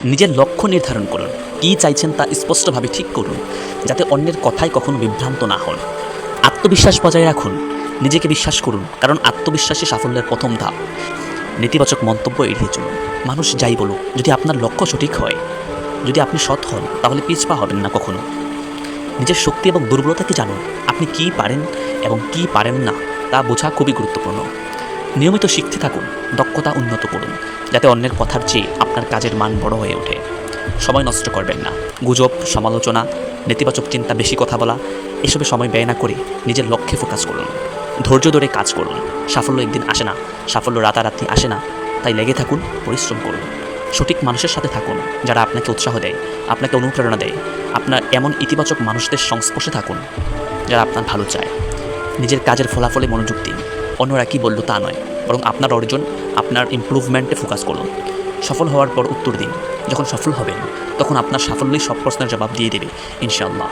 নিজের লক্ষ্য নির্ধারণ করুন, কী চাইছেন তা স্পষ্টভাবে ঠিক করুন, যাতে অন্যের কথায় কখনো বিভ্রান্ত না হন। আত্মবিশ্বাস বজায় রাখুন, নিজেকে বিশ্বাস করুন, কারণ আত্মবিশ্বাসই সাফল্যের প্রথম ধাপ। নেতিবাচক মন্তব্য এড়িয়ে চলুন, মানুষ যাই বলুক, যদি আপনার লক্ষ্য সঠিক হয়, যদি আপনি সৎ হন, তাহলে পিছপা হবেন না কখনো। নিজের শক্তি এবং দুর্বলতাকে জানুন, আপনি কী পারেন এবং কী পারেন না তা বোঝা খুবই গুরুত্বপূর্ণ। নিয়মিত শিখতে থাকুন, দক্ষতা উন্নত করুন, যাতে অন্যের কথার চেয়ে আপনার কাজের মান বড় হয়ে ওঠে। সময় নষ্ট করবেন না, গুজব, সমালোচনা, নেতিবাচক চিন্তা, বেশি কথা বলা, এসবে সময় ব্যয় না করে নিজের লক্ষ্যে ফোকাস করুন। ধৈর্য ধরে কাজ করুন, সাফল্য একদিন আসে না, সাফল্য রাতারাতি আসে না, তাই লেগে থাকুন, পরিশ্রম করুন। সঠিক মানুষের সাথে থাকুন, যারা আপনাকে উৎসাহ দেয়, আপনাকে অনুপ্রেরণা দেয়। আপনার এমন ইতিবাচক মানুষদের সংস্পর্শে থাকুন, যারা আপনার ভালো চায়। নিজের কাজের ফলাফলে মনোযোগ দিন, অন্যরা কী বলল তা নয়, বরং আপনার অর্জন, আপনার ইমপ্রুভমেন্টে ফোকাস করুন। সফল হওয়ার পর উত্তর দিন, যখন সফল হবেন তখন আপনার সাফল্যই সব প্রশ্নের জবাব দিয়ে দেবে ইনশাআল্লাহ।